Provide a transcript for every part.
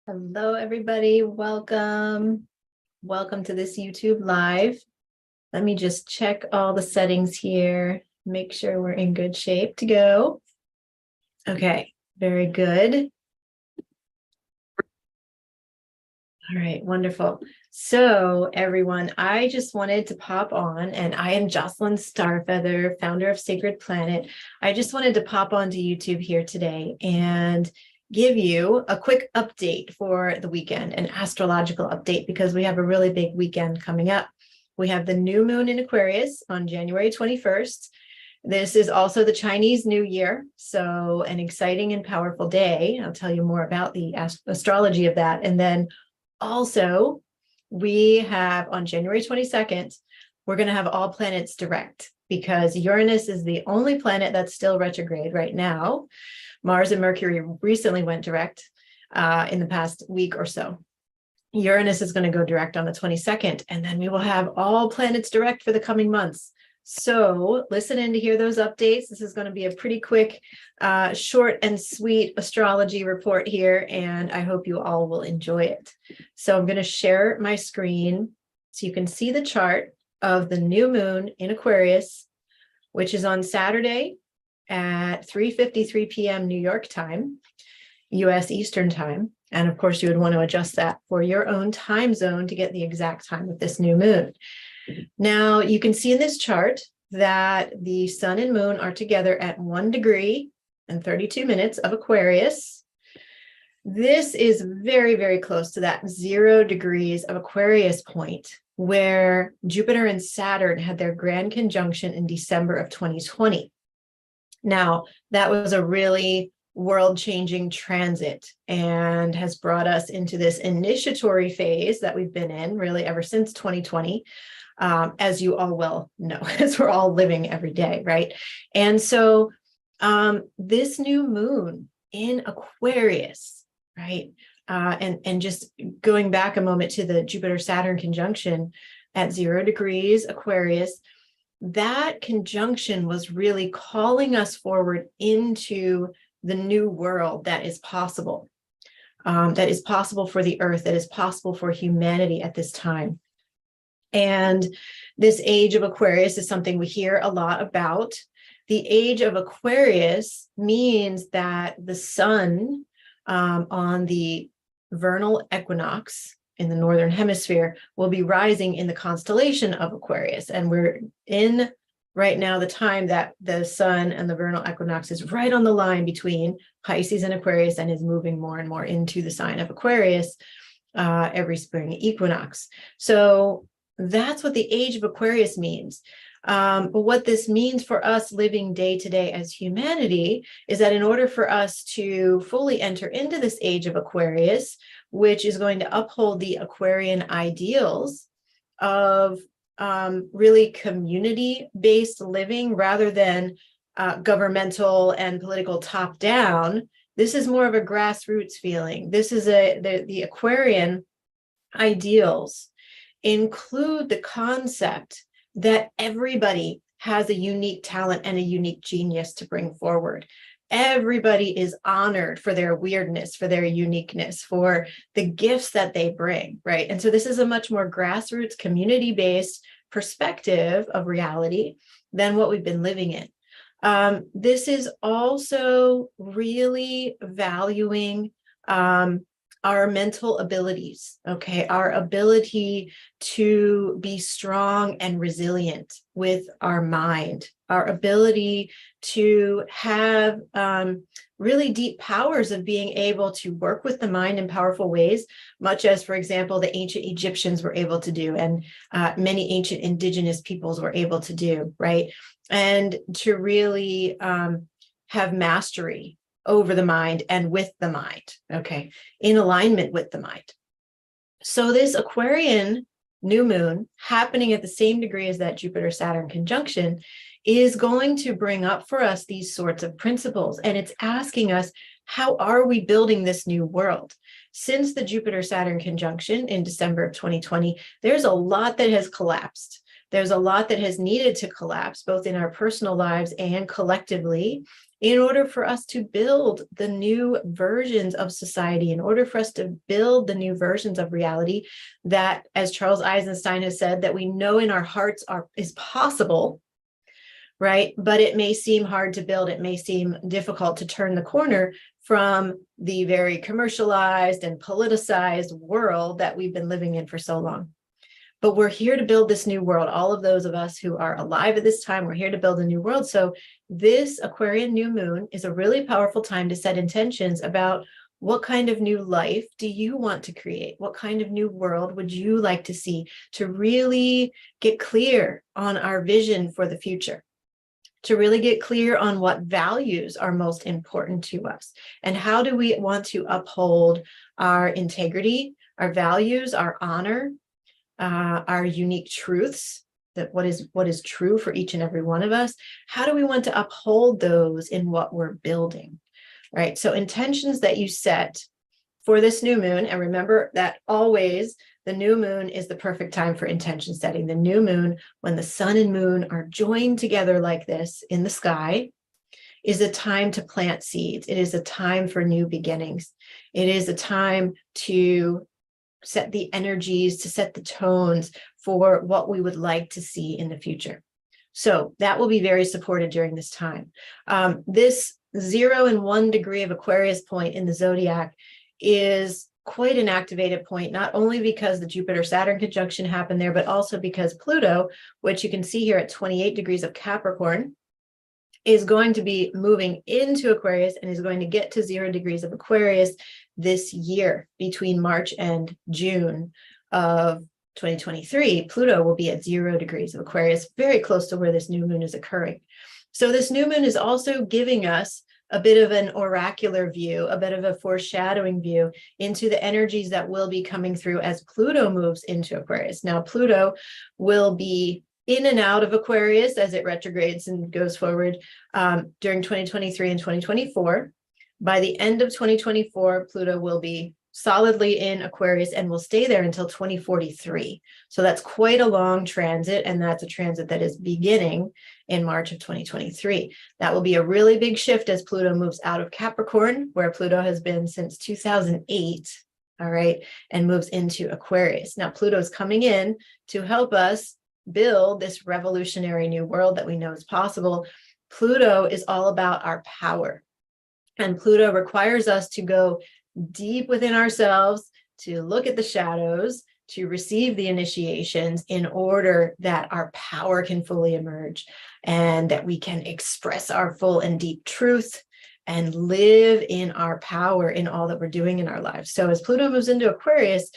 Hello, everybody. Welcome. Welcome to this YouTube Live. Let me just check all the settings here, make sure we're in good shape to go. Okay, very good. All right, wonderful. So everyone, I just wanted to pop on, and I am Jocelyn Starfeather, founder of Sacred Planet. I just wanted to pop onto YouTube here today and give you a quick update for the weekend, an astrological update, because we have a really big weekend coming up. We have the new moon in Aquarius on January 21st. This is also the Chinese New Year, so an exciting and powerful day. I'll tell you more about the astrology of that. And then also, we have on January 22nd, we're going to have all planets direct because Uranus is the only planet that's still retrograde right now. Mars and Mercury recently went direct in the past week or so. Uranus is going to go direct on the 22nd, and then we will have all planets direct for the coming months. So listen in to hear those updates. This is going to be a pretty quick, short and sweet astrology report here, and I hope you all will enjoy it. So I'm going to share my screen so you can see the chart of the new moon in Aquarius, which is on Saturday at 3:53 p.m. New York time, U.S. Eastern time. And of course, you would want to adjust that for your own time zone to get the exact time of this new moon. Now, you can see in this chart that the sun and moon are together at 1 degree and 32 minutes of Aquarius. This is very, very close to that 0 degrees of Aquarius point where Jupiter and Saturn had their grand conjunction in December of 2020. Now, that was a really world-changing transit and has brought us into this initiatory phase that we've been in really ever since 2020. As you all well know, as we're all living every day, right? And so this new moon in Aquarius, right? And just going back a moment to the Jupiter-Saturn conjunction at 0 degrees Aquarius, that conjunction was really calling us forward into the new world that is possible for the earth, that is possible for humanity at this time. And this age of Aquarius is something we hear a lot about. The age of Aquarius means that the sun on the vernal equinox in the northern hemisphere will be rising in the constellation of Aquarius. And we're in right now the time that the sun and the vernal equinox is right on the line between Pisces and Aquarius and is moving more and more into the sign of Aquarius every spring equinox. So that's what the age of Aquarius means. But what this means for us living day to day as humanity is that in order for us to fully enter into this age of Aquarius, which is going to uphold the Aquarian ideals of really community-based living rather than governmental and political top-down, this is more of a grassroots feeling. This is the Aquarian ideals include the concept that everybody has a unique talent and a unique genius to bring forward. Everybody is honored for their weirdness, for their uniqueness, for the gifts that they bring, right? And so this is a much more grassroots, community-based perspective of reality than what we've been living in. This is also really valuing our mental abilities, okay, our ability to be strong and resilient with our mind, our ability to have really deep powers of being able to work with the mind in powerful ways, much as, for example, the ancient Egyptians were able to do, and many ancient indigenous peoples were able to do, right? And to really have mastery over the mind and with the mind, okay, in alignment with the mind. So this Aquarian new moon happening at the same degree as that Jupiter-Saturn conjunction is going to bring up for us these sorts of principles. And it's asking us, how are we building this new world? Since the Jupiter-Saturn conjunction in December of 2020, there's a lot that has collapsed. There's a lot that has needed to collapse, both in our personal lives and collectively, in order for us to build the new versions of society, in order for us to build the new versions of reality that, as Charles Eisenstein has said, that we know in our hearts is possible, right? But it may seem hard to build. It may seem difficult to turn the corner from the very commercialized and politicized world that we've been living in for so long. But we're here to build this new world. All of those of us who are alive at this time, we're here to build a new world. So this Aquarian new moon is a really powerful time to set intentions about what kind of new life do you want to create? What kind of new world would you like to see, to really get clear on our vision for the future, to really get clear on what values are most important to us, and how do we want to uphold our integrity, our values, our honor, our unique truths, that what is true for each and every one of us. How do we want to uphold those in what we're building, right? So intentions that you set for this new moon, and remember that always the new moon is the perfect time for intention setting. The new moon, when the sun and moon are joined together like this in the sky, is a time to plant seeds. It is a time for new beginnings. It is a time to set the energies, to set the tones for what we would like to see in the future. So that will be very supported during this time. This 0 and 1 degree of Aquarius point in the zodiac is quite an activated point, not only because the Jupiter-Saturn conjunction happened there, but also because Pluto, which you can see here at 28 degrees of Capricorn, is going to be moving into Aquarius and is going to get to 0 degrees of Aquarius this year. Between March and June of 2023, Pluto will be at 0 degrees of Aquarius, very close to where this new moon is occurring. So this new moon is also giving us a bit of an oracular view, a bit of a foreshadowing view into the energies that will be coming through as Pluto moves into Aquarius. Now, Pluto will be in and out of Aquarius as it retrogrades and goes forward during 2023 and 2024. By the end of 2024, Pluto will be solidly in Aquarius and will stay there until 2043. So that's quite a long transit, and that's a transit that is beginning in March of 2023. That will be a really big shift as Pluto moves out of Capricorn, where Pluto has been since 2008, all right, and moves into Aquarius. Now, Pluto is coming in to help us build this revolutionary new world that we know is possible. Pluto is all about our power, and Pluto requires us to go deep within ourselves, to look at the shadows, to receive the initiations in order that our power can fully emerge and that we can express our full and deep truth and live in our power in all that we're doing in our lives. So as Pluto moves into Aquarius,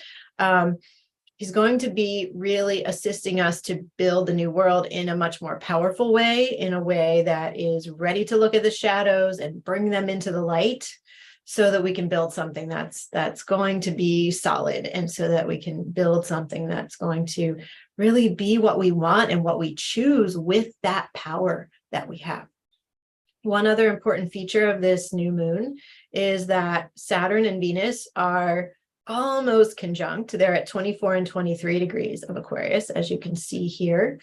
he's going to be really assisting us to build the new world in a much more powerful way, in a way that is ready to look at the shadows and bring them into the light, so that we can build something that's going to be solid, and so that we can build something that's going to really be what we want and what we choose with that power that we have. One other important feature of this new moon is that Saturn and Venus are almost conjunct. They're at 24 and 23 degrees of Aquarius, as you can see here.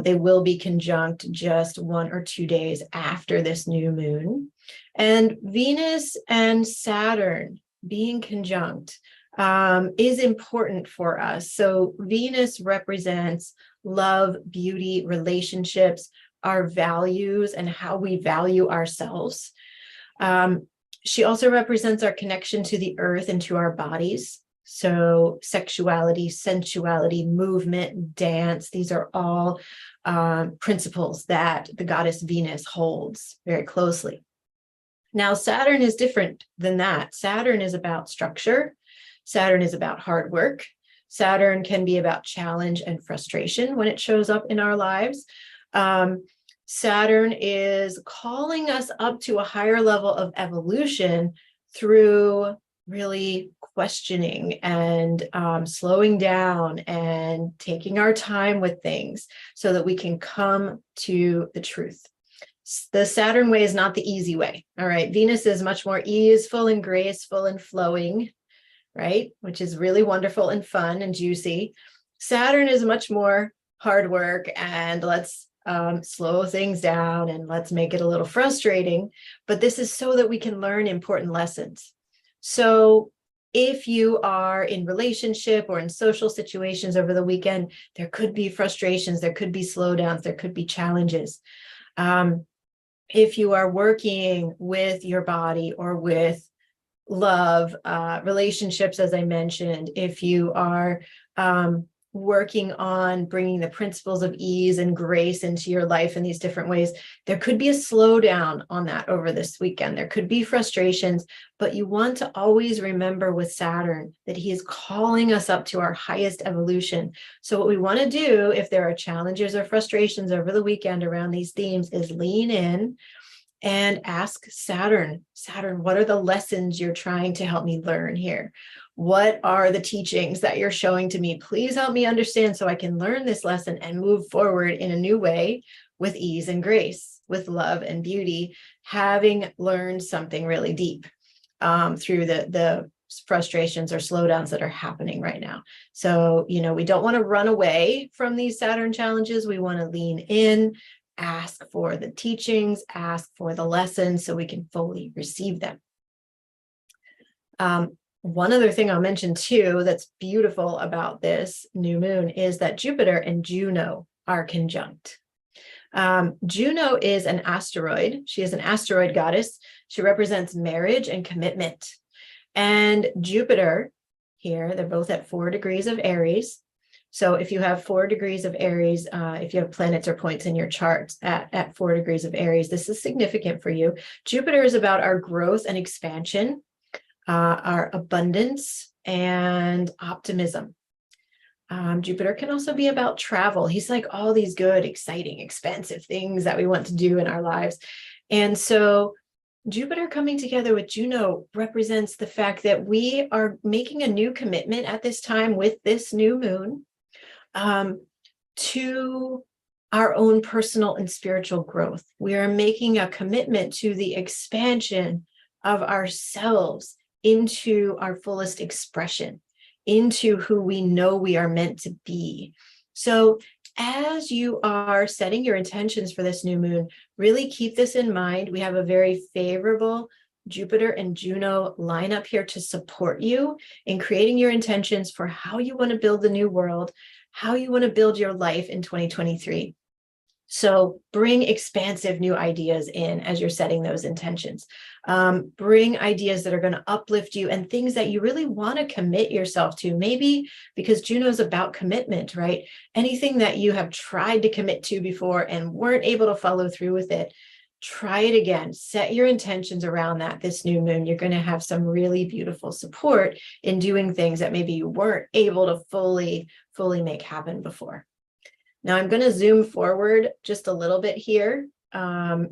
They will be conjunct just 1 or 2 days after this new moon. And Venus and Saturn being conjunct is important for us. So Venus represents love, beauty, relationships, our values, and how we value ourselves. She also represents our connection to the earth and to our bodies. So sexuality, sensuality, movement, dance, these are all principles that the goddess Venus holds very closely. Now, Saturn is different than that. Saturn is about structure. Saturn is about hard work. Saturn can be about challenge and frustration when it shows up in our lives. Saturn is calling us up to a higher level of evolution through really questioning and slowing down and taking our time with things so that we can come to the truth. The Saturn way is not the easy way. All right. Venus is much more easeful and graceful and flowing, right? Which is really wonderful and fun and juicy. Saturn is much more hard work and let's slow things down and let's make it a little frustrating. But this is so that we can learn important lessons. So if you are in relationship or in social situations over the weekend, there could be frustrations, there could be slowdowns, there could be challenges. If you are working with your body or with love, relationships, as I mentioned, if you are working on bringing the principles of ease and grace into your life in these different ways, there could be a slowdown on that over this weekend. There could be frustrations, but you want to always remember with Saturn that he is calling us up to our highest evolution. So what we want to do if there are challenges or frustrations over the weekend around these themes is lean in and ask Saturn, what are the lessons you're trying to help me learn here? What are the teachings that you're showing to me? Please help me understand so I can learn this lesson and move forward in a new way with ease and grace, with love and beauty, having learned something really deep through the frustrations or slowdowns that are happening right now. So, we don't want to run away from these Saturn challenges. We want to lean in, ask for the teachings, ask for the lessons so we can fully receive them. One other thing I'll mention too that's beautiful about this new moon is that Jupiter and Juno are conjunct. Juno is an asteroid. She is an asteroid goddess. She represents marriage and commitment. And Jupiter here, they're both at 4 degrees of Aries. So if you have 4 degrees of Aries, if you have planets or points in your charts at 4 degrees of Aries, this is significant for you. Jupiter is about our growth and expansion, our abundance and optimism. Jupiter can also be about travel. He's like all these good, exciting, expansive things that we want to do in our lives. And so Jupiter coming together with Juno represents the fact that we are making a new commitment at this time with this new moon to our own personal and spiritual growth. We are making a commitment to the expansion of ourselves into our fullest expression, into who we know we are meant to be. So as you are setting your intentions for this new moon, really keep this in mind. We have a very favorable Jupiter and Juno line up here to support you in creating your intentions for how you want to build the new world, how you want to build your life in 2023. So bring expansive new ideas in as you're setting those intentions. Bring ideas that are going to uplift you and things that you really want to commit yourself to. Maybe because Juno is about commitment, right? Anything that you have tried to commit to before and weren't able to follow through with it, try it again. Set your intentions around that this new moon. You're going to have some really beautiful support in doing things that maybe you weren't able to fully make happen before. Now I'm going to zoom forward just a little bit here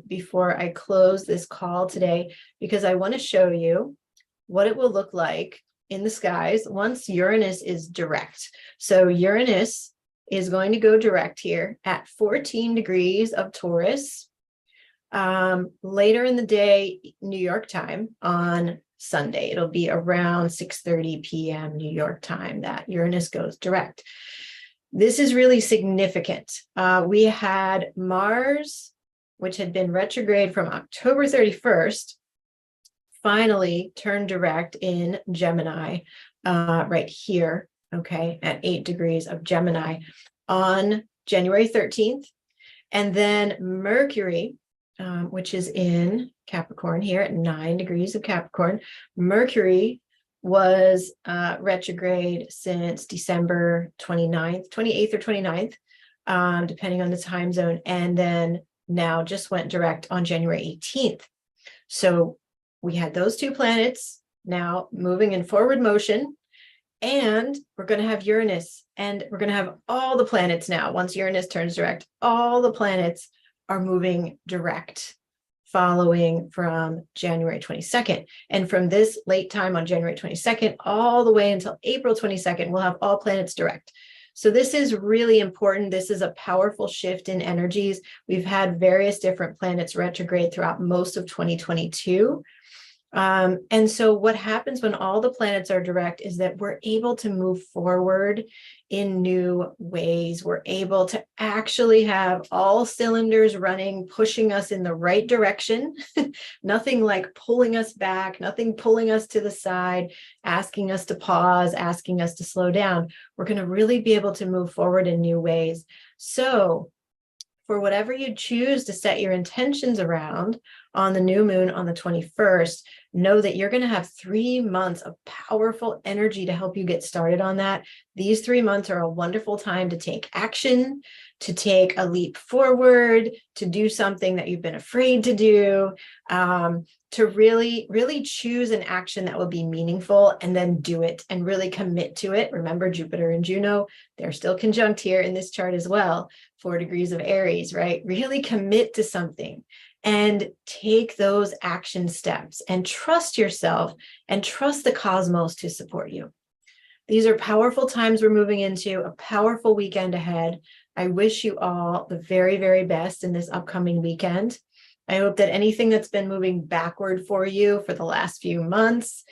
before I close this call today, because I want to show you what it will look like in the skies once Uranus is direct. So Uranus is going to go direct here at 14 degrees of Taurus later in the day, New York time on Sunday. It'll be around 6:30 p.m. New York time that Uranus goes direct. This is really significant. We had Mars, which had been retrograde from October 31st, finally turned direct in Gemini right here, okay, at 8 degrees of Gemini on January 13th. And then Mercury, which is in Capricorn here at 9 degrees of Capricorn, Mercury was retrograde since December 28th or 29th, depending on the time zone, and then now just went direct on January 18th. So we had those two planets now moving in forward motion, and we're going to have Uranus, and we're going to have all the planets now. Once Uranus turns direct, all the planets are moving direct, following from January 22nd. And from this late time on January 22nd, all the way until April 22nd, we'll have all planets direct. So this is really important. This is a powerful shift in energies. We've had various different planets retrograde throughout most of 2022. And so what happens when all the planets are direct is that we're able to move forward in new ways. We're able to actually have all cylinders running, pushing us in the right direction. Nothing like pulling us back, nothing pulling us to the side, asking us to pause, asking us to slow down. We're going to really be able to move forward in new ways. So for whatever you choose to set your intentions around on the new moon on the 21st, know that you're going to have 3 months of powerful energy to help you get started on that. These 3 months are a wonderful time to take action, to take a leap forward, to do something that you've been afraid to do, to really, really choose an action that will be meaningful and then do it and really commit to it. Remember, Jupiter and Juno, they're still conjunct here in this chart as well, 4 degrees of Aries, right? Really commit to something and take those action steps and trust yourself and trust the cosmos to support you. These are powerful times we're moving into, a powerful weekend ahead. I wish you all the very, very best in this upcoming weekend. I hope that anything that's been moving backward for you for the last few months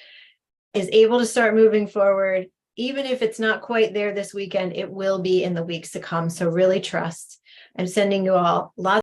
is able to start moving forward. Even if it's not quite there this weekend, it will be in the weeks to come. So really trust. I'm sending you all lots